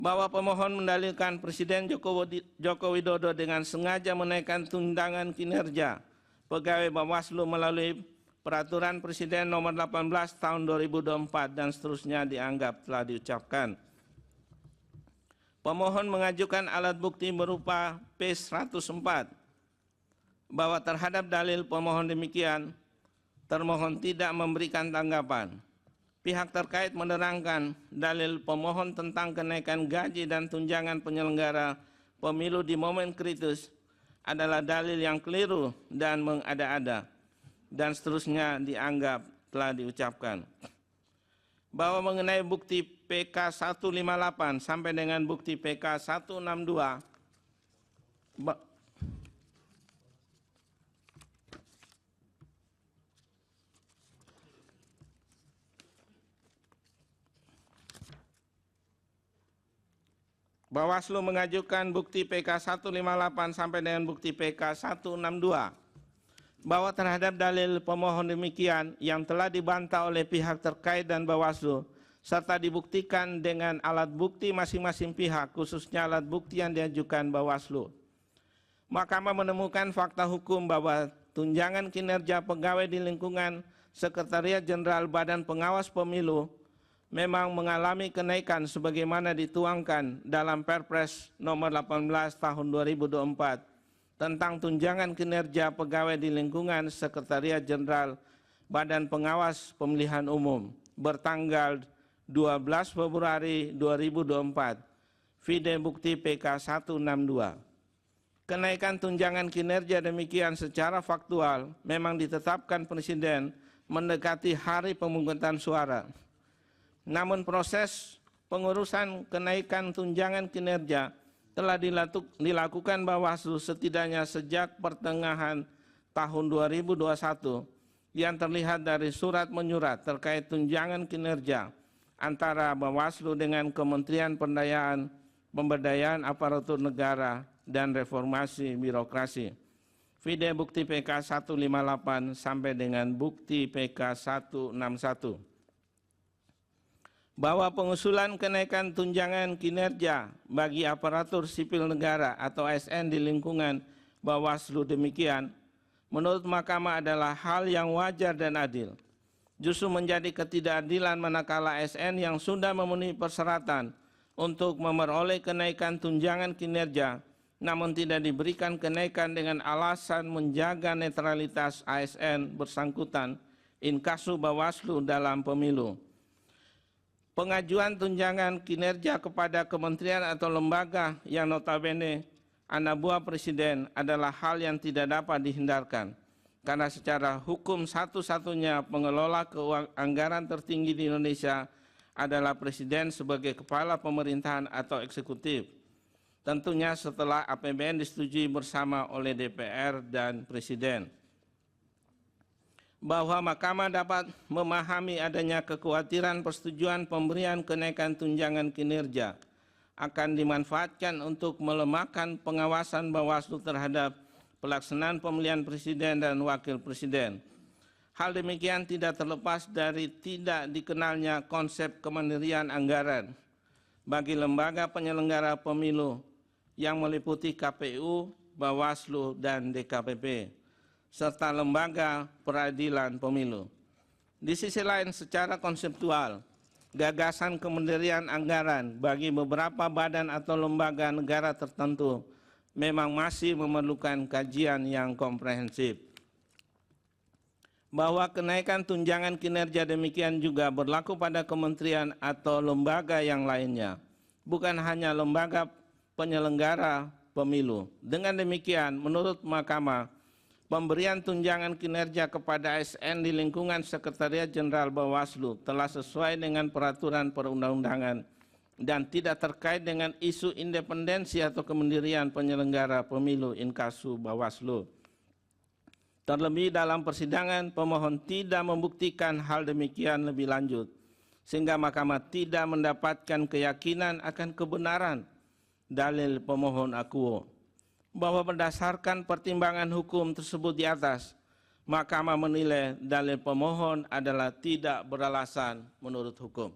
bahwa pemohon mendalilkan Presiden Joko Widodo dengan sengaja menaikkan tunjangan kinerja pegawai Bawaslu melalui Peraturan Presiden Nomor 18 Tahun 2024 dan seterusnya dianggap telah diucapkan. Pemohon mengajukan alat bukti berupa P104 bahwa terhadap dalil pemohon demikian, termohon tidak memberikan tanggapan. Pihak terkait menerangkan dalil pemohon tentang kenaikan gaji dan tunjangan penyelenggara pemilu di momen kritis adalah dalil yang keliru dan mengada-ada, dan seterusnya dianggap telah diucapkan. Bahwa mengenai bukti PK 158 sampai dengan bukti PK 162, Bawaslu mengajukan bukti PK 158 sampai dengan bukti PK 162 bahwa terhadap dalil pemohon demikian yang telah dibantah oleh pihak terkait dan Bawaslu serta dibuktikan dengan alat bukti masing-masing pihak, khususnya alat bukti yang diajukan Bawaslu. Mahkamah menemukan fakta hukum bahwa tunjangan kinerja pegawai di lingkungan Sekretariat Jenderal Badan Pengawas Pemilu memang mengalami kenaikan sebagaimana dituangkan dalam Perpres Nomor 18 Tahun 2024 tentang tunjangan kinerja pegawai di lingkungan Sekretariat Jenderal Badan Pengawas Pemilihan Umum bertanggal 12 Februari 2024, vide bukti PK 162. Kenaikan tunjangan kinerja demikian secara faktual memang ditetapkan Presiden mendekati hari pemungutan suara. Namun proses pengurusan kenaikan tunjangan kinerja telah dilakukan Bawaslu setidaknya sejak pertengahan tahun 2021 yang terlihat dari surat menyurat terkait tunjangan kinerja antara Bawaslu dengan Kementerian Pemberdayaan Aparatur Negara dan Reformasi Birokrasi. Vide bukti PK 158 sampai dengan bukti PK 161. Bahwa pengusulan kenaikan tunjangan kinerja bagi aparatur sipil negara atau ASN di lingkungan Bawaslu demikian, menurut Mahkamah adalah hal yang wajar dan adil. Justru menjadi ketidakadilan manakala ASN yang sudah memenuhi persyaratan untuk memperoleh kenaikan tunjangan kinerja, namun tidak diberikan kenaikan dengan alasan menjaga netralitas ASN bersangkutan in casu Bawaslu dalam pemilu. Pengajuan tunjangan kinerja kepada kementerian atau lembaga yang notabene anak buah Presiden adalah hal yang tidak dapat dihindarkan, karena secara hukum satu-satunya pengelola anggaran tertinggi di Indonesia adalah Presiden sebagai kepala pemerintahan atau eksekutif, tentunya setelah APBN disetujui bersama oleh DPR dan Presiden. Bahwa Mahkamah dapat memahami adanya kekhawatiran persetujuan pemberian kenaikan tunjangan kinerja akan dimanfaatkan untuk melemahkan pengawasan Bawaslu terhadap pelaksanaan pemilihan presiden dan wakil presiden. Hal demikian tidak terlepas dari tidak dikenalnya konsep kemandirian anggaran bagi lembaga penyelenggara pemilu yang meliputi KPU, Bawaslu, dan DKPP, serta lembaga peradilan pemilu. Di sisi lain, secara konseptual, gagasan kemandirian anggaran bagi beberapa badan atau lembaga negara tertentu memang masih memerlukan kajian yang komprehensif. Bahwa kenaikan tunjangan kinerja demikian juga berlaku pada kementerian atau lembaga yang lainnya, bukan hanya lembaga penyelenggara pemilu. Dengan demikian, menurut Mahkamah, pemberian tunjangan kinerja kepada ASN di lingkungan Sekretariat Jenderal Bawaslu telah sesuai dengan peraturan perundang-undangan dan tidak terkait dengan isu independensi atau kemandirian penyelenggara pemilu in casu Bawaslu. Terlebih dalam persidangan, pemohon tidak membuktikan hal demikian lebih lanjut, sehingga Mahkamah tidak mendapatkan keyakinan akan kebenaran dalil pemohon akuo. Bahwa berdasarkan pertimbangan hukum tersebut di atas, Mahkamah menilai dalil pemohon adalah tidak beralasan menurut hukum.